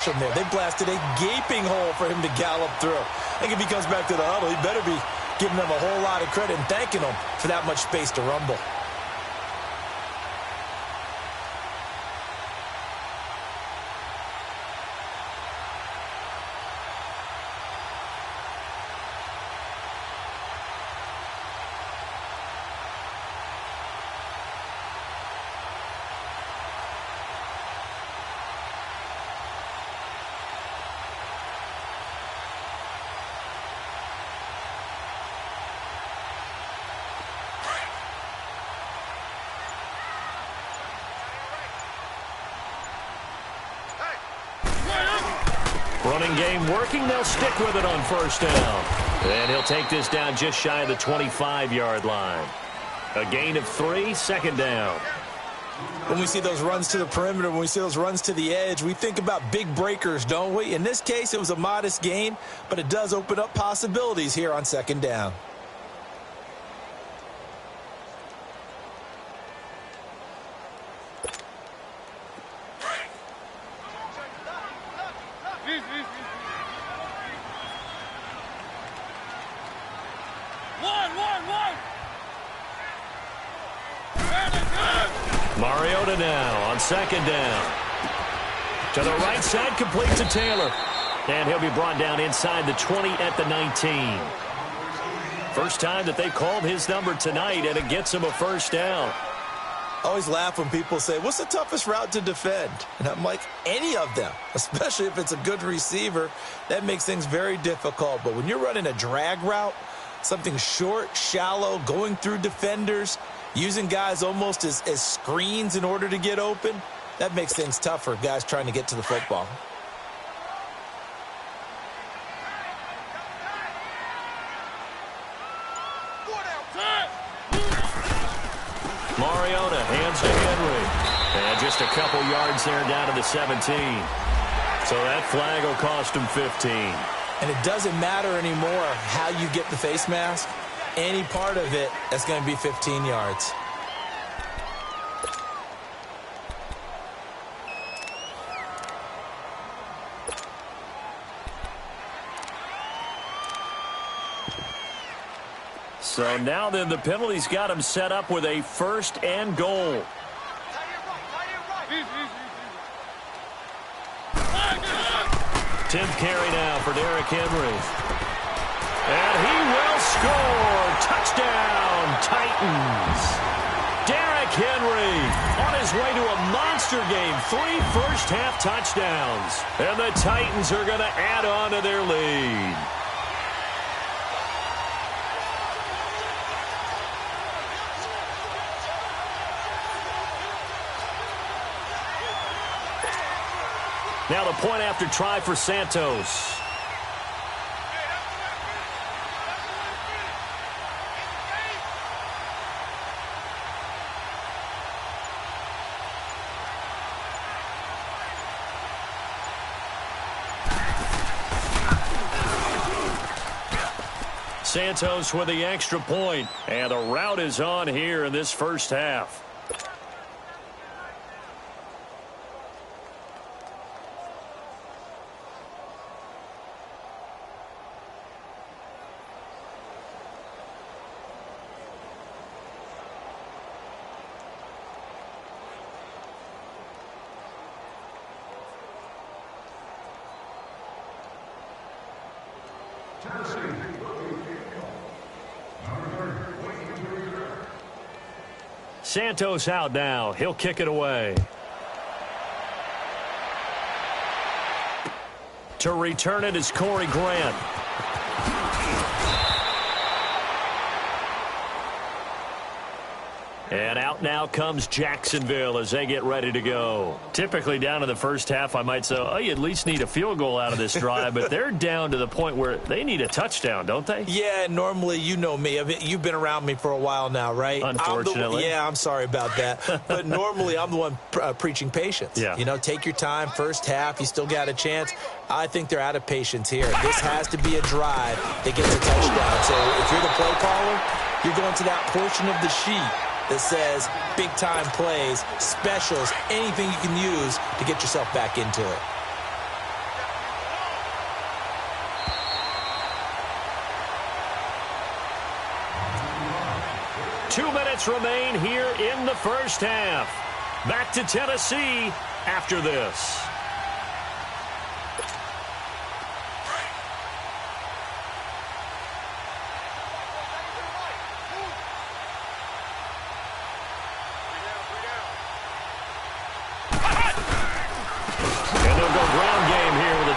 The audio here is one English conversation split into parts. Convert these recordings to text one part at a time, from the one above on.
from there. They blasted a gaping hole for him to gallop through. I think if he comes back to the huddle, he better be giving them a whole lot of credit and thanking them for that much space to rumble. Running game working. They'll stick with it on first down. And he'll take this down just shy of the 25-yard line. A gain of 3, second down. When we see those runs to the perimeter, when we see those runs to the edge, we think about big breakers, don't we? In this case, it was a modest gain, but it does open up possibilities here on second down. Mariota now on second down. To the right side, complete to Taylor. And he'll be brought down inside the 20 at the 19. First time that they've called his number tonight, and it gets him a first down. I always laugh when people say, what's the toughest route to defend? And I'm like, any of them, especially if it's a good receiver. That makes things very difficult. But when you're running a drag route, something short, shallow, going through defenders, using guys almost as screens in order to get open, that makes things tough for guys trying to get to the football. Mariota hands to Henry. And just a couple yards there down to the 17. So that flag will cost him 15. And it doesn't matter anymore how you get the face mask. Any part of it, that's going to be 15 yards. So now then the penalty's got him set up with a first and goal. 10th carry now for Derrick Henry. And he will score. Touchdown, Titans. Derrick Henry on his way to a monster game. 3 first-half touchdowns. And the Titans are going to add on to their lead. Now the point after try for Santos. Santos with the extra point, and the route is on here in this first half. Santos out now. He'll kick it away. To return it is Corey Grant. And out now comes Jacksonville as they get ready to go. Typically down in the first half, I might say, oh, you at least need a field goal out of this drive. But they're down to the point where they need a touchdown, don't they? Yeah, normally, you know me. You've been around me for a while now, right? Unfortunately. I'm sorry about that. But normally, I'm the one preaching patience. Yeah. You know, take your time. First half, you still got a chance. I think they're out of patience here. This has to be a drive that gets a touchdown. So if you're the play caller, you're going to that portion of the sheet that says big-time plays, specials, anything you can use to get yourself back into it. 2 minutes remain here in the first half. Back to Tennessee after this.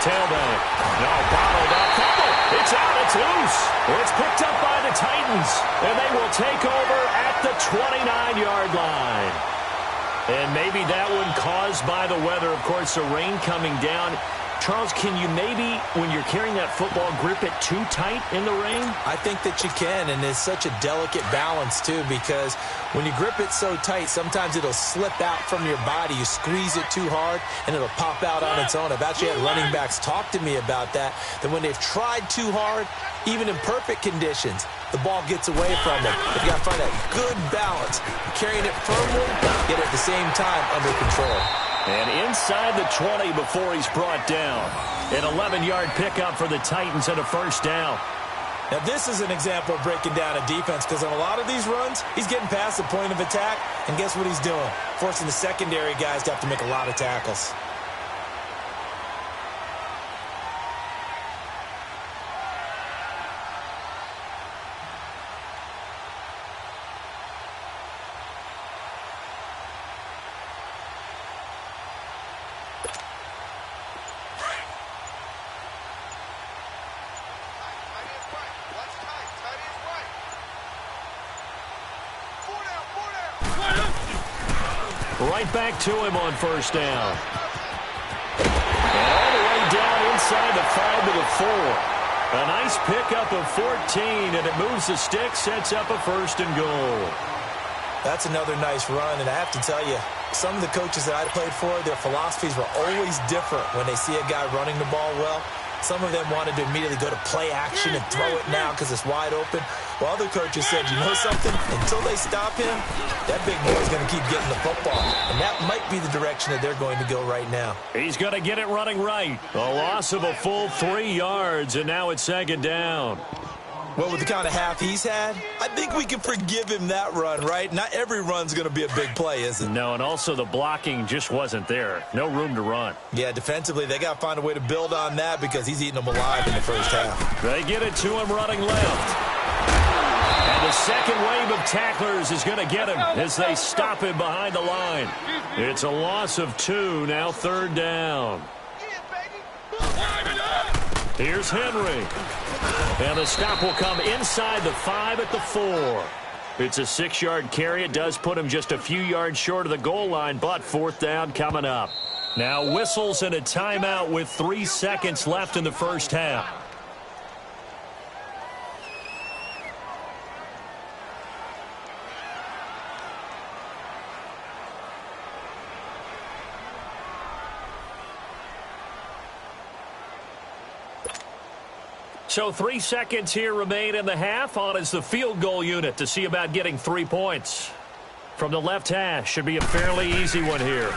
Tailback. No, bottled up. Fumble. It's out. It's loose. It's picked up by the Titans, and they will take over at the 29-yard line. And maybe that one caused by the weather. Of course, the rain coming down. Charles, can you maybe, when you're carrying that football, grip it too tight in the rain? I think that you can, and it's such a delicate balance, too, because when you grip it so tight, sometimes it'll slip out from your body. You squeeze it too hard, and it'll pop out on its own. I've actually had running backs talk to me about that when they've tried too hard, even in perfect conditions, the ball gets away from them. But you got to find that good balance, carrying it firmly, yet at the same time under control. And inside the 20 before he's brought down. An 11-yard pickup for the Titans and a first down. Now, this is an example of breaking down a defense because on a lot of these runs, he's getting past the point of attack, and guess what he's doing? Forcing the secondary guys to have to make a lot of tackles. Right back to him on first down. And all the way down inside the 5 to the 4. A nice pickup of 14, and it moves the stick, sets up a first and goal. That's another nice run, and I have to tell you, some of the coaches that I played for, their philosophies were always different when they see a guy running the ball well. Some of them wanted to immediately go to play action and throw it now because it's wide open. While other coaches said, you know something? Until they stop him, that big boy's going to keep getting the football. And that might be the direction that they're going to go right now. He's going to get it running right. A loss of a full 3 yards, and now it's second down. Well, with the kind of half he's had, I think we can forgive him that run, right? Not every run's going to be a big play, is it? No, and also the blocking just wasn't there. No room to run. Yeah, defensively, they got to find a way to build on that because he's eating them alive in the first half. They get it to him running left. And the second wave of tacklers is going to get him as they stop him behind the line. It's a loss of 2, now third down. Here's Henry. And the stop will come inside the 5 at the 4. It's a 6-yard carry. It does put him just a few yards short of the goal line, but fourth down coming up. Now whistles and a timeout with 3 seconds left in the first half. So 3 seconds here remain in the half. On is the field goal unit to see about getting 3 points. From the left hash, should be a fairly easy one here.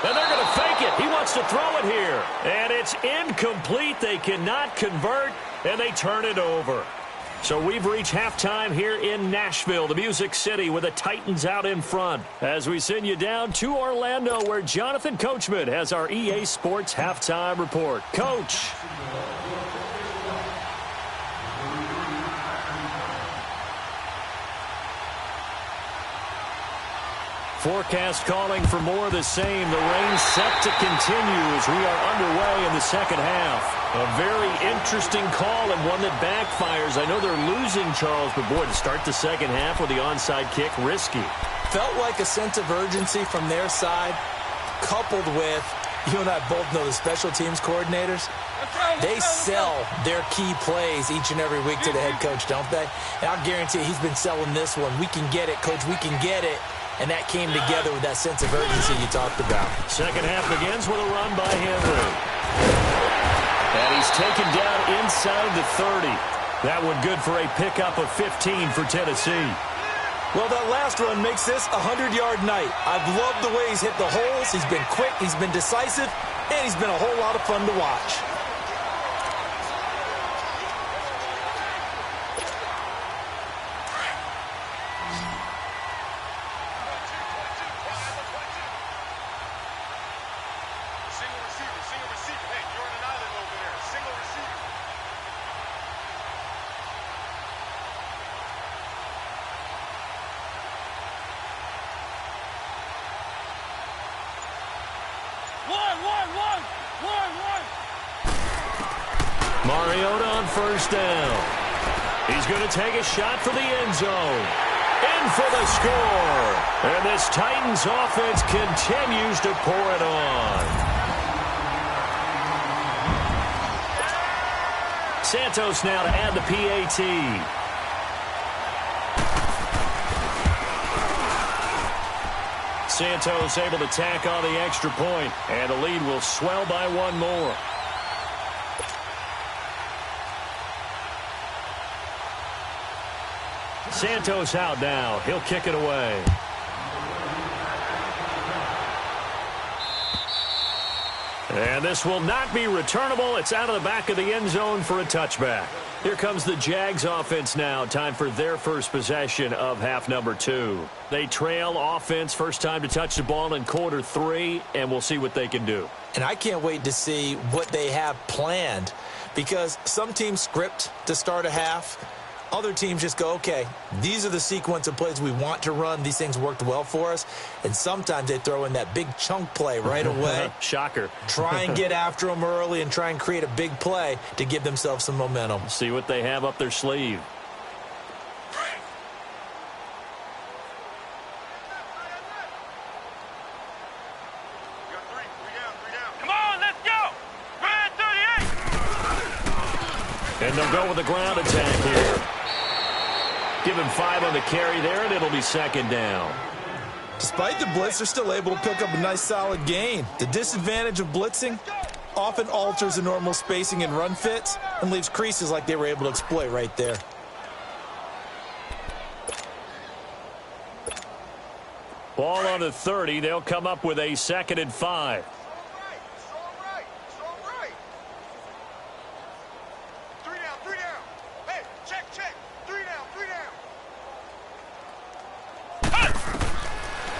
And they're going to fake it. He wants to throw it here. And it's incomplete. They cannot convert, and they turn it over. So we've reached halftime here in Nashville, the Music City, with the Titans out in front. As we send you down to Orlando, where Jonathan Coachman has our EA Sports Halftime Report. Coach. Forecast calling for more of the same. The rain set to continue as we are underway in the second half. A very interesting call and one that backfires. I know they're losing, Charles, but boy, to start the second half with the onside kick, risky. Felt like a sense of urgency from their side, coupled with, you and I both know the special teams coordinators. They sell their key plays each and every week to the head coach, don't they? And I'll guarantee he's been selling this one. We can get it, coach, we can get it. And that came together with that sense of urgency you talked about. Second half begins with a run by Henry. And he's taken down inside the 30. That one good for a pickup of 15 for Tennessee. Well, that last run makes this a 100-yard night. I've loved the way he's hit the holes. He's been quick, he's been decisive, and he's been a whole lot of fun to watch. Mariota on first down. He's going to take a shot for the end zone. In for the score. And this Titans offense continues to pour it on. Santos now to add the PAT. Santos able to tack on the extra point, and the lead will swell by one more. Santos out now. He'll kick it away. And this will not be returnable. It's out of the back of the end zone for a touchback. Here comes the Jags offense now. Time for their first possession of half number 2. They trail offense, first time to touch the ball in quarter 3, and we'll see what they can do. And I can't wait to see what they have planned, because some teams script to start a half. Other teams just go, okay, these are the sequence of plays we want to run. These things worked well for us. And sometimes they throw in that big chunk play right away. Shocker. Try and get after them early and try and create a big play to give themselves some momentum. See what they have up their sleeve. And they'll go with a ground attack here. Give him 5 on the carry there, and it'll be second down. Despite the blitz, they're still able to pick up a nice, solid gain. The disadvantage of blitzing often alters the normal spacing and run fits and leaves creases like they were able to exploit right there. Ball on the 30. They'll come up with a 2nd and 5.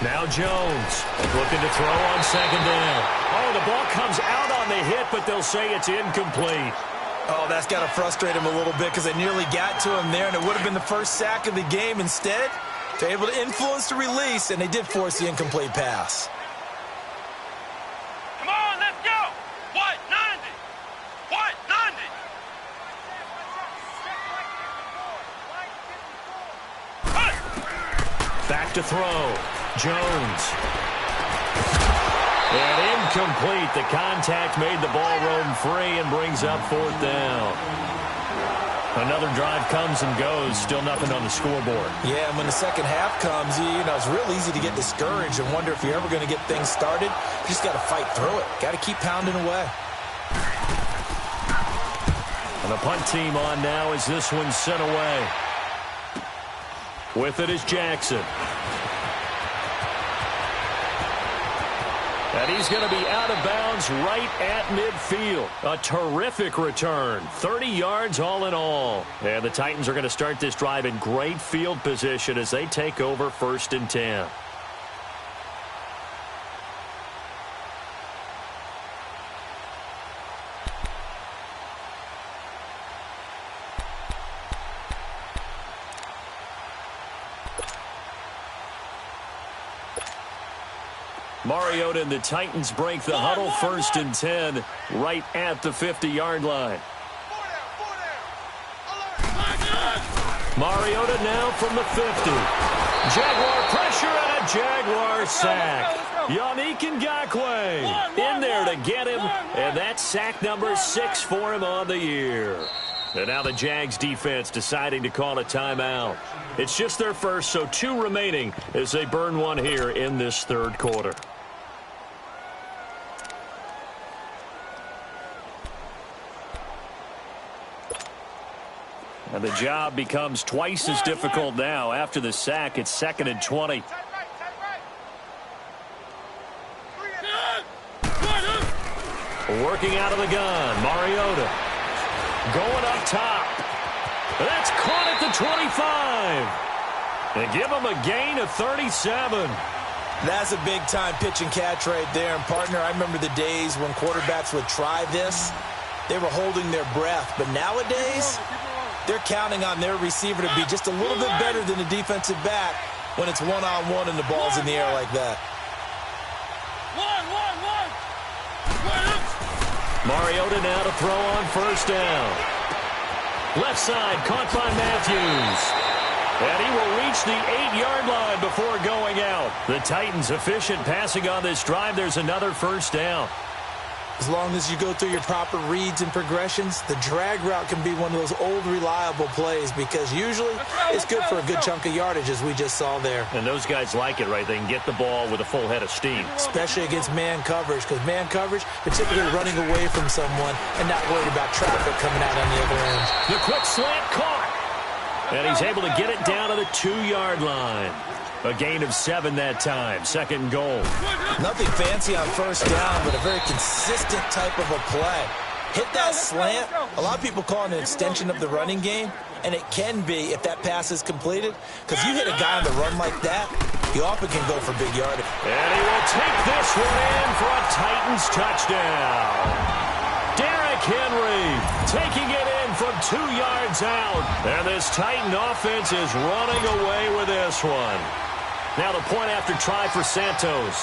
Now Jones looking to throw on 2nd down. Oh, the ball comes out on the hit, but they'll say it's incomplete. Oh, that's got to frustrate him a little bit because they nearly got to him there, and it would have been the first sack of the game. Instead, they're able to influence the release, and they did force the incomplete pass. Come on, let's go. What? 90. What? 90. Back to throw. Jones. And incomplete. The contact made the ball roam free and brings up 4th down. Another drive comes and goes. Still nothing on the scoreboard. Yeah, and when the second half comes, you know, it's real easy to get discouraged and wonder if you're ever going to get things started. You just got to fight through it. Got to keep pounding away. And the punt team on now as this one's sent away. With it is Jackson. And he's going to be out of bounds right at midfield. A terrific return. 30 yards all in all. And the Titans are going to start this drive in great field position as they take over 1st and 10. Mariota and the Titans break the huddle. 1st and 10 right at the 50-yard line. Mariota now from the 50. Jaguar pressure and a Jaguar sack. Yannick Ngakoue in there to get him, and that's sack number 6 for him on the year. And now the Jags defense deciding to call a timeout. It's just their first, so 2 remaining as they burn one here in this 3rd quarter. And the job becomes twice as difficult now. After the sack, it's 2nd and 20. Working out of the gun, Mariota. Going up top. That's caught at the 25. They give him a gain of 37. That's a big-time pitch and catch right there. And, partner, I remember the days when quarterbacks would try this. They were holding their breath. But nowadays, they're counting on their receiver to be just a little bit better than the defensive back when it's one-on-one and the ball's in the air like that. Mariota now to throw on first down. Left side, caught by Matthews. And he will reach the 8-yard line before going out. The Titans efficient passing on this drive. There's another first down. As long as you go through your proper reads and progressions, the drag route can be one of those old reliable plays because usually it's good for a good chunk of yardage, as we just saw there. And those guys like it, right? They can get the ball with a full head of steam. Especially against man coverage, because man coverage, they're typically running away from someone and not worried about traffic coming out on the other end. The quick slant caught. And he's able to get it down to the 2-yard line. A gain of 7 that time. Second goal. Nothing fancy on first down, but a very consistent type of a play. Hit that slant. A lot of people call it an extension of the running game, and it can be if that pass is completed, because you hit a guy on the run like that, you often can go for big yardage. And he will take this one in for a Titans touchdown. Derrick Henry taking it in from 2 yards out. And this Titan offense is running away with this one. Now the point after try for Santos.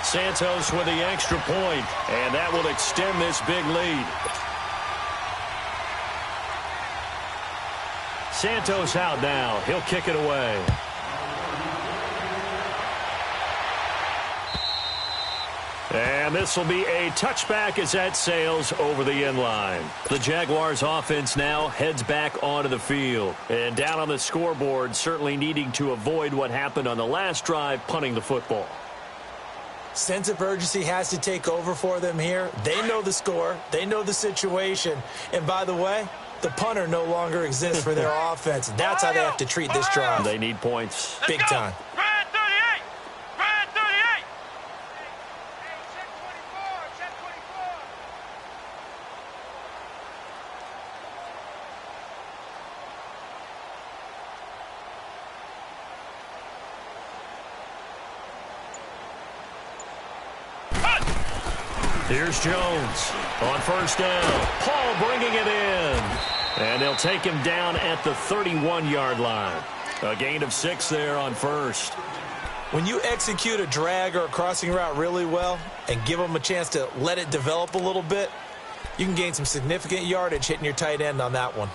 Santos with the extra point, and that will extend this big lead. Santos out now. He'll kick it away. And this will be a touchback as that sails over the end line. The Jaguars offense now heads back onto the field. And down on the scoreboard, certainly needing to avoid what happened on the last drive, punting the football. Sense of urgency has to take over for them here. They know the score. They know the situation. And by the way, the punter no longer exists for their offense. That's how they have to treat this drive. They need points. Big time. Here's Jones on first down. Paul bringing it in. And they'll take him down at the 31-yard line. A gain of 6 there on first. When you execute a drag or a crossing route really well and give them a chance to let it develop a little bit, you can gain some significant yardage hitting your tight end on that one.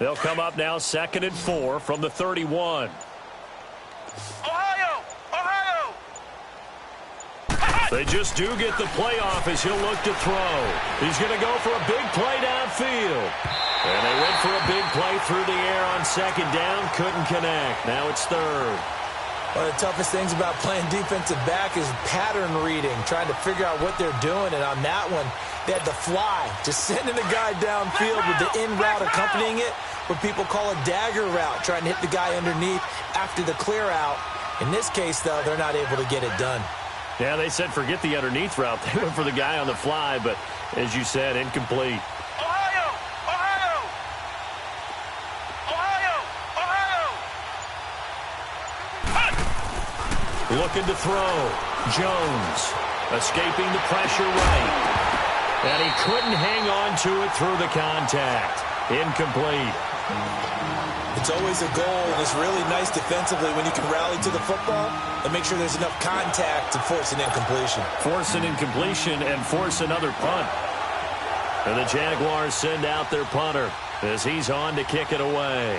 They'll come up now 2nd and 4 from the 31. Ohio! Ohio! They just do get the playoff as he'll look to throw. He's going to go for a big play downfield. And they went for a big play through the air on 2nd down. Couldn't connect. Now it's 3rd. One of the toughest things about playing defensive back is pattern reading, trying to figure out what they're doing. And on that one, they had the fly, just sending the guy downfield with the in route accompanying it, what people call a dagger route, trying to hit the guy underneath after the clear out. In this case, though, they're not able to get it done. Yeah, they said forget the underneath route. They went for the guy on the fly, but as you said, incomplete. Ohio! Ohio! Ohio! Ohio! Looking to throw. Jones escaping the pressure right. And he couldn't hang on to it through the contact. Incomplete. It's always a goal, and it's really nice defensively when you can rally to the football and make sure there's enough contact to force an incompletion. Force an incompletion and force another punt. And the Jaguars send out their punter as he's on to kick it away.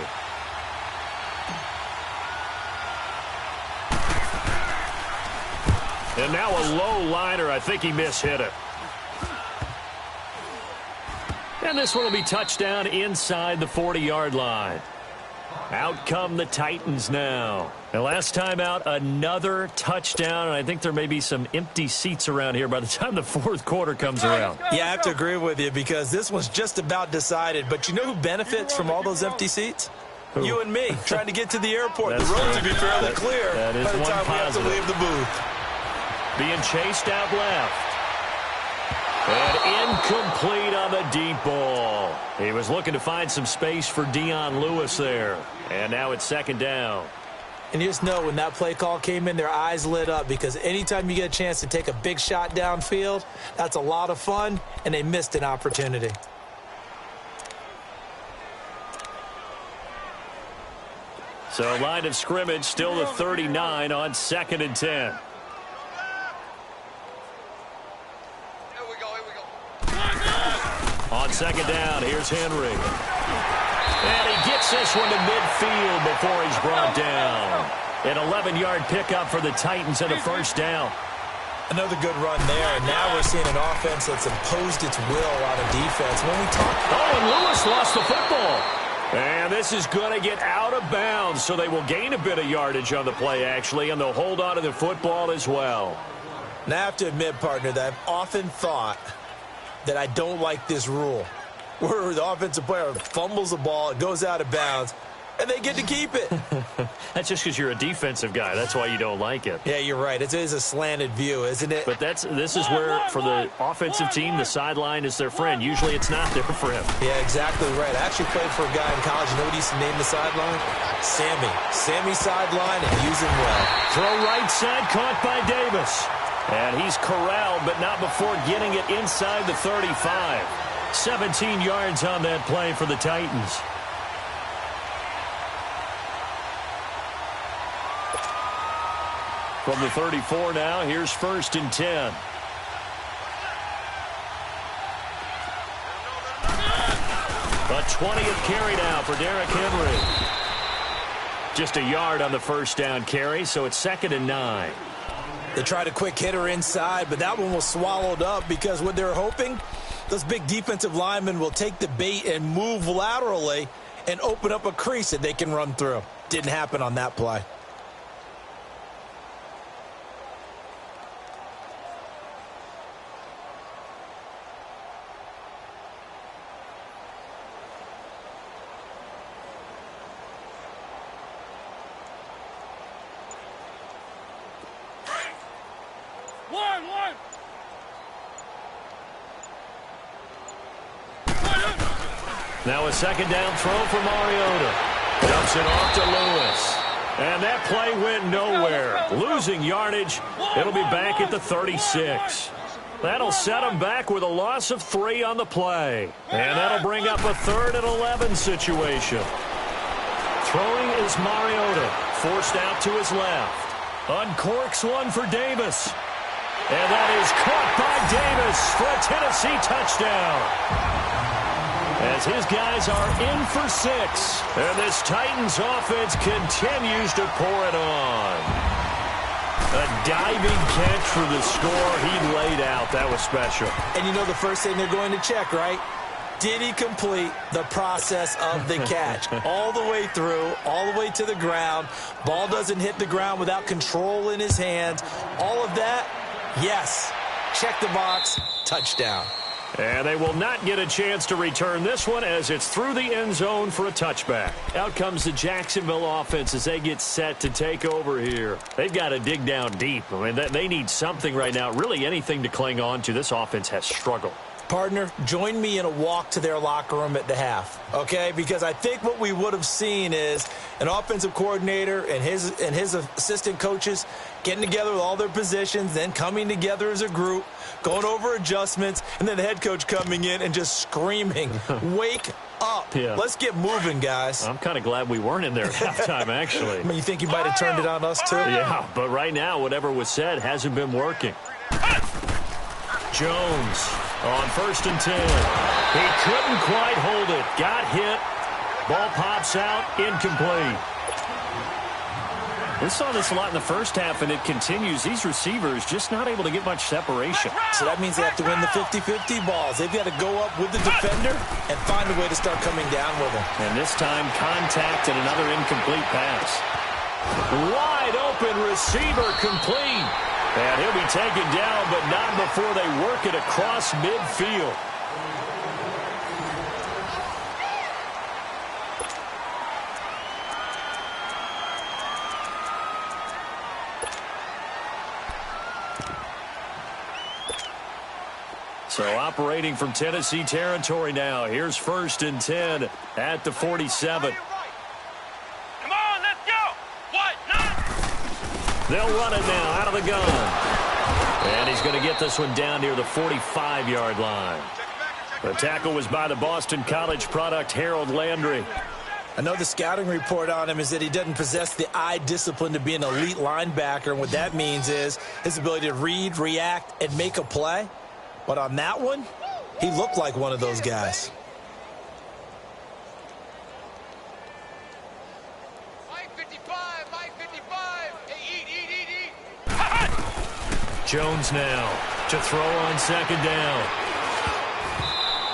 And now a low liner. I think he mishit it. And this one will be touchdown inside the 40-yard line. Out come the Titans now. And last time out, another touchdown, and I think there may be some empty seats around here by the time the fourth quarter comes around. Yeah, I have to agree with you because this one's just about decided. But you know who benefits from all those empty seats? Who? You and me, trying to get to the airport. The roads would be fairly clear by the time we have to leave the booth. Being chased out left. And incomplete on the deep ball. He was looking to find some space for Dion Lewis there. And now it's second down. And you just know when that play call came in, their eyes lit up because anytime you get a chance to take a big shot downfield, that's a lot of fun, and they missed an opportunity. So line of scrimmage still the 39 on 2nd and 10. On second down, here's Henry. And he gets this one to midfield before he's brought down. An 11-yard pickup for the Titans and a first down. Another good run there, and now we're seeing an offense that's imposed its will on a defense. When we talk... Oh, and Lewis lost the football. And this is going to get out of bounds, so they will gain a bit of yardage on the play, actually, and they'll hold on to the football as well. Now, I have to admit, partner, that I've often thought that I don't like this rule where the offensive player fumbles the ball, it goes out of bounds, and they get to keep it. That's just because you're a defensive guy. That's why you don't like it. Yeah, you're right. It is a slanted view, isn't it? But this is where, for the offensive team, the sideline is their friend. Usually it's not their friend. Yeah, exactly right. I actually played for a guy in college. You know what he used to name the sideline? Sammy. Sammy sideline, and use him well. Throw right side, caught by Davis. And he's corralled, but not before getting it inside the 35. 17 yards on that play for the Titans. From the 34 now, here's 1st and 10. A 20th carry now for Derrick Henry. Just a yard on the first down carry, so it's 2nd and 9. They tried a quick hitter inside, but that one was swallowed up because what they're hoping, those big defensive linemen will take the bait and move laterally and open up a crease that they can run through. Didn't happen on that play. Now a second down throw for Mariota. Dumps it off to Lewis. And that play went nowhere. Losing yardage. It'll be back at the 36. That'll set them back with a loss of 3 on the play. And that'll bring up a 3rd and 11 situation. Throwing is Mariota. Forced out to his left. Uncorks one for Davis. And that is caught by Davis for a Tennessee touchdown. As his guys are in for 6. And this Titans offense continues to pour it on. A diving catch for the score he laid out. That was special. And you know the first thing they're going to check, right? Did he complete the process of the catch? All the way through, all the way to the ground. Ball doesn't hit the ground without control in his hands. All of that, yes. Check the box, touchdown. And they will not get a chance to return this one as it's through the end zone for a touchback. Out comes the Jacksonville offense as they get set to take over here. They've got to dig down deep. I mean, they need something right now, really anything to cling on to. This offense has struggled. Partner, join me in a walk to their locker room at the half, okay? Because I think what we would have seen is an offensive coordinator and his assistant coaches getting together with all their positions, then coming together as a group, going over adjustments, and then the head coach coming in and just screaming, wake up. Yeah. Let's get moving, guys. I'm kind of glad we weren't in there at halftime, actually. I mean, you think you might have turned it on us, too? Yeah, but right now, whatever was said hasn't been working. Jones on 1st and 10. He couldn't quite hold it. Got hit. Ball pops out. Incomplete. We saw this a lot in the first half, and it continues. These receivers just not able to get much separation. So that means they have to win the 50-50 balls. They've got to go up with the defender and find a way to start coming down with him. And this time, contact and another incomplete pass. Wide open receiver complete. And he'll be taken down, but not before they work it across midfield. So operating from Tennessee territory now. Here's 1st and 10 at the 47. Come on, let's go. What? Nine. They'll run it now out of the gun. And he's going to get this one down near the 45-yard line. The tackle was by the Boston College product, Harold Landry. I know the scouting report on him is that he doesn't possess the eye discipline to be an elite linebacker. And what that means is his ability to read, react, and make a play. But on that one, he looked like one of those guys. Mike 55, Mike 55. Hey, eat. Jones now to throw on 2nd down.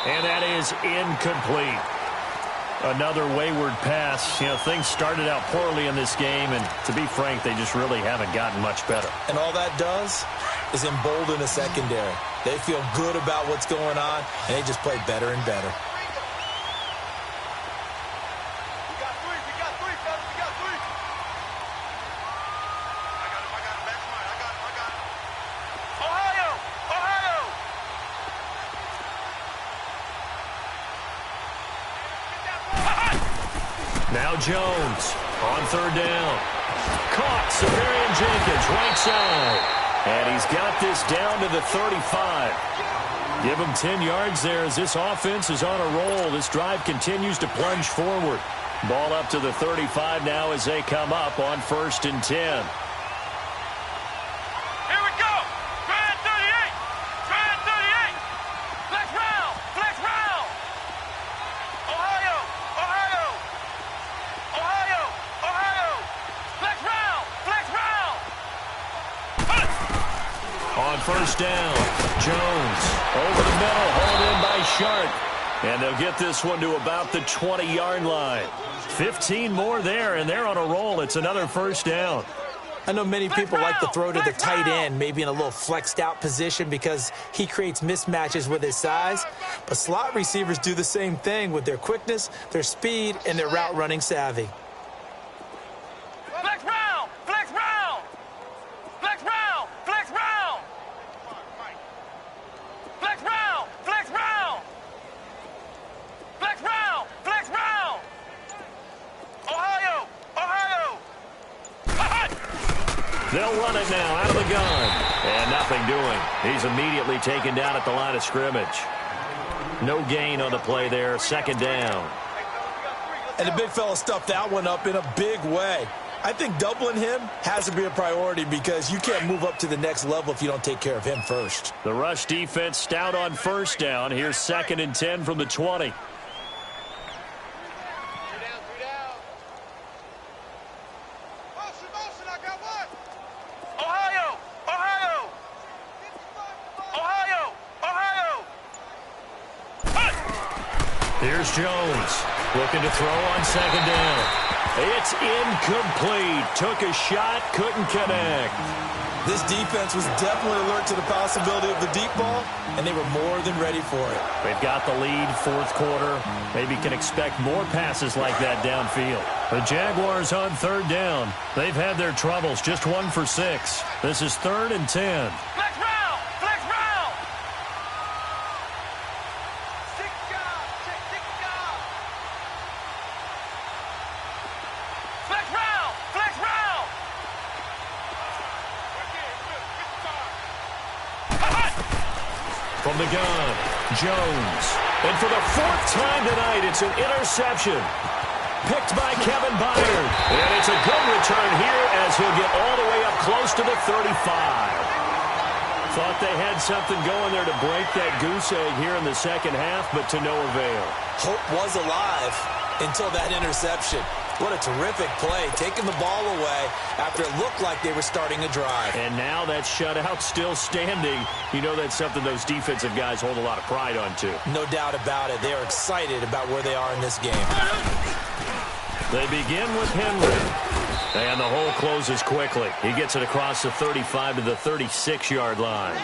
And that is incomplete. Another wayward pass. You know, things started out poorly in this game, and to be frank, they just really haven't gotten much better. And all that does is embolden the secondary. They feel good about what's going on, and they just play better and better. We got three, fellas. We got three. I got him. Back smart. I got him. Ohio. Now Jones on 3rd down. Caught. Severian Jenkins, right side. And he's got this down to the 35. Give him 10 yards there as this offense is on a roll. This drive continues to plunge forward. Ball up to the 35 now as they come up on 1st and 10. Here we go. Try 38. Flex round. Ohio. Flex round. On 1st down, Jones over the middle, hauled in by Sharp. And they'll get this one to about the 20-yard line. 15 more there, and they're on a roll. It's another 1st down. I know many people like to throw to the tight end, maybe in a little flexed out position because he creates mismatches with his size. But slot receivers do the same thing with their quickness, their speed, and their route running savvy. Flex round. Ohio. They'll run it now out of the gun. And nothing doing. He's immediately taken down at the line of scrimmage. No gain on the play there. 2nd down. And the big fella stuffed that one up in a big way. I think doubling him has to be a priority because you can't move up to the next level if you don't take care of him first. The rush defense stout on 1st down. Here's 2nd and 10 from the 20. Here's Jones looking to throw on 2nd down. It's incomplete. Took a shot, couldn't connect. This defense was definitely alert to the possibility of the deep ball, and they were more than ready for it. They've got the lead, 4th quarter. Maybe can expect more passes like that downfield. The Jaguars on 3rd down. They've had their troubles, just 1 for 6. This is 3rd and 10. Flex round. From the gun, Jones. And for the 4th time tonight, it's an interception. Picked by Kevin Byard. And it's a good return here as he'll get all the way up close to the 35. Thought they had something going there to break that goose egg here in the 2nd half, but to no avail. Hope was alive until that interception. What a terrific play, taking the ball away after it looked like they were starting a drive. And now that shutout still standing. You know that's something those defensive guys hold a lot of pride on, too. No doubt about it. They are excited about where they are in this game. They begin with Henry. And the hole closes quickly. He gets it across the 35 to the 36-yard line.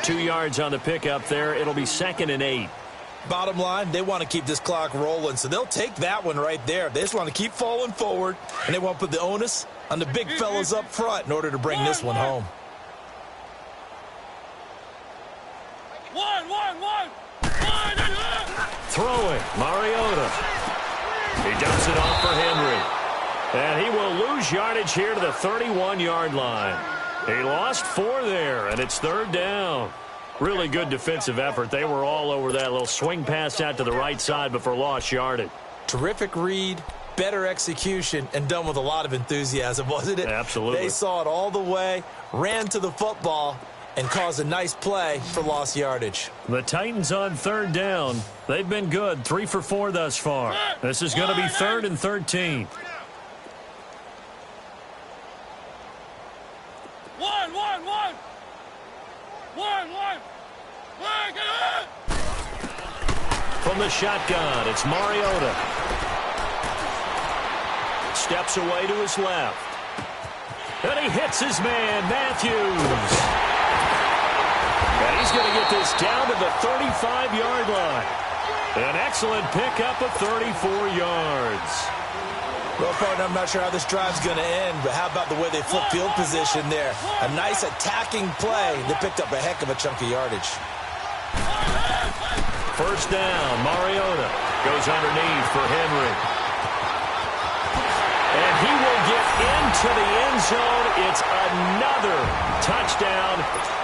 2 yards on the pickup there. It'll be 2nd and 8. Bottom line, they want to keep this clock rolling, so they'll take that one right there. They just want to keep falling forward, and they want to put the onus on the big fellas up front in order to bring this one home. Throwing, Mariota. He dumps it off for Henry. And he will lose yardage here to the 31-yard line. He lost 4 there, and it's 3rd down. Really good defensive effort. They were all over that little swing pass out to the right side, but for lost yardage. Terrific read, better execution, and done with a lot of enthusiasm, wasn't it? Absolutely. They saw it all the way, ran to the football, and caused a nice play for lost yardage. The Titans on 3rd down. They've been good, 3 for 4 thus far. This is going to be 3rd and 13. From the shotgun, it's Mariota. Steps away to his left. And he hits his man, Matthews. And he's going to get this down to the 35-yard line. An excellent pickup of 34 yards. Well, partner, I'm not sure how this drive's going to end, but how about the way they flip field position there? A nice attacking play that picked up a heck of a chunk of yardage. 1st down, Mariota goes underneath for Henry. And he will get into the end zone. It's another touchdown.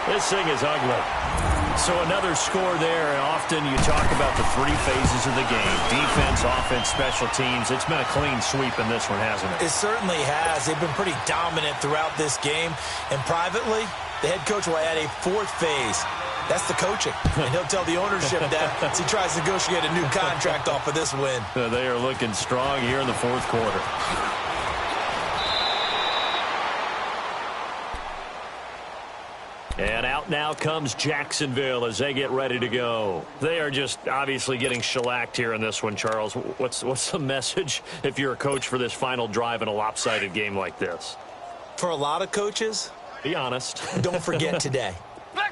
This thing is ugly. So another score there. And often you talk about the 3 phases of the game. Defense, offense, special teams. It's been a clean sweep in this one, hasn't it? It certainly has. They've been pretty dominant throughout this game. And privately, the head coach will add a 4th phase. That's the coaching. And he'll tell the ownership that as he tries to negotiate a new contract off of this win. They are looking strong here in the 4th quarter. And out now comes Jacksonville as they get ready to go. They are just obviously getting shellacked here in this one, Charles. What's the message if you're a coach for this final drive in a lopsided game like this? For a lot of coaches, be honest. Don't forget today.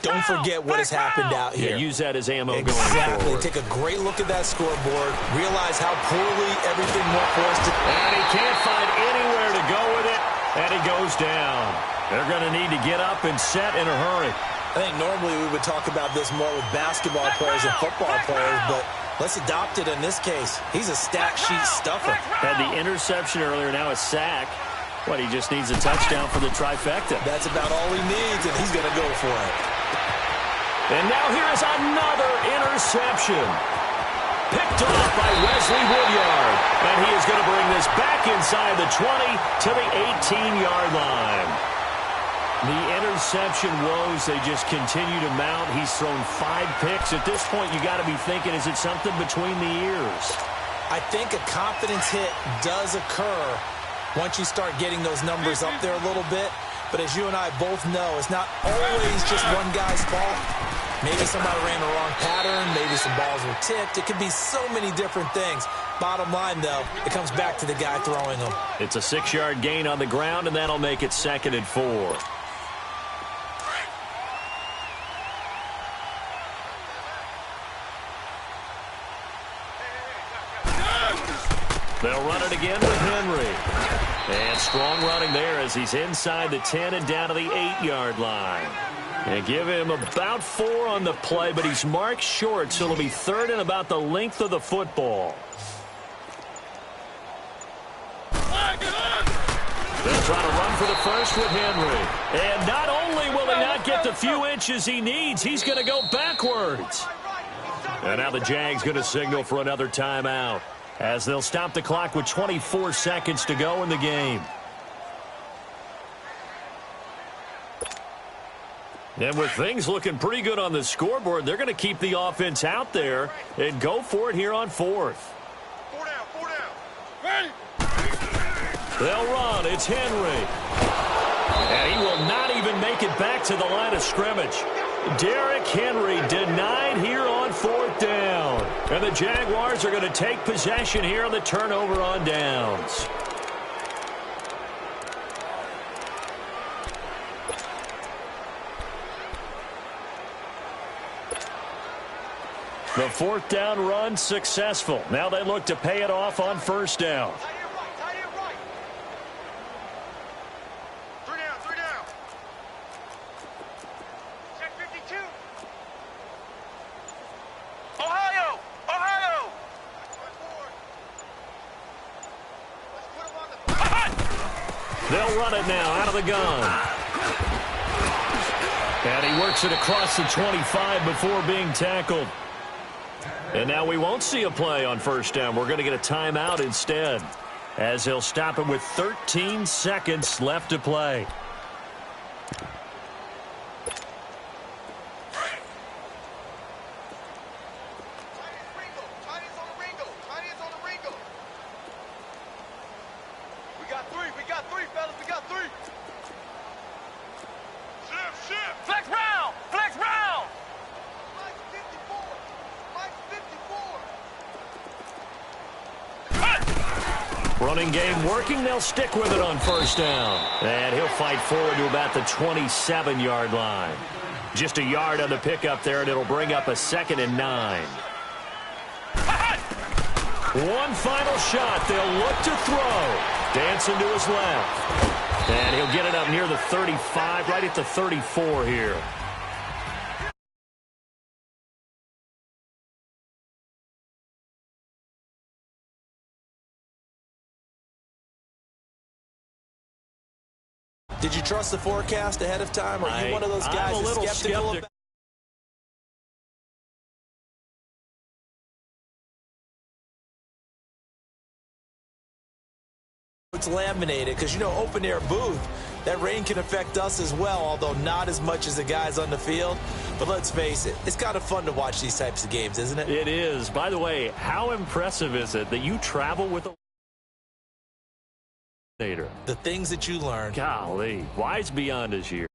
Don't forget what has happened out here. Yeah, use that as ammo going Exactly. forward. Take a great look at that scoreboard. Realize how poorly everything went for us. And he can't find anywhere to go with it. And he goes down. They're going to need to get up and set in a hurry. I think normally we would talk about this more with basketball players and football players, but let's adopt it in this case. He's a stat sheet stuffer. Had the interception earlier, now a sack. What, he just needs a touchdown for the trifecta. That's about all he needs, and he's going to go for it. And now here is another interception. Picked off by Wesley Woodyard. And he is going to bring this back inside the 20 to the 18-yard line. The interception woes, they just continue to mount. He's thrown 5 picks. At this point, you got to be thinking, is it something between the ears? I think a confidence hit does occur once you start getting those numbers up there a little bit. But as you and I both know, it's not always just one guy's fault. Maybe somebody ran the wrong pattern. Maybe some balls were tipped. It could be so many different things. Bottom line, though, it comes back to the guy throwing them. It's a 6-yard gain on the ground, and that'll make it 2nd and 4. They'll run it again with Henry. And strong running there as he's inside the 10 and down to the 8-yard line. And give him about 4 on the play, but he's marked short, so it'll be 3rd and about the length of the football. They'll try to run for the first with Henry. And not only will he not get the few inches he needs, he's going to go backwards. And now the Jags going to signal for another timeout, as they'll stop the clock with 24 seconds to go in the game. And with things looking pretty good on the scoreboard, they're going to keep the offense out there and go for it here on 4th. 4 down, 4 down. Ready? They'll run. It's Henry. And he will not even make it back to the line of scrimmage. Derrick Henry denied here on 4th down. And the Jaguars are going to take possession here on the turnover on downs. The 4th down run successful. Now they look to pay it off on 1st down. They'll run it now out of the gun. And he works it across the 25 before being tackled. And now we won't see a play on 1st down. We're going to get a timeout instead, as he'll stop it with 13 seconds left to play. Running game working. They'll stick with it on 1st down. And he'll fight forward to about the 27-yard line. Just a yard on the pickup there, and it'll bring up a 2nd and 9. One final shot. They'll look to throw. Dancing to his left. And he'll get it up near the 35, right at the 34 here. Did you trust the forecast ahead of time? Or are you one of those guys I'm a little skeptical skeptical. It's laminated because, you know, open-air booth, that rain can affect us as well, although not as much as the guys on the field. But let's face it, it's kind of fun to watch these types of games, isn't it? It is. By the way, how impressive is it that you travel with a The things that you learn. Golly, wise beyond his years.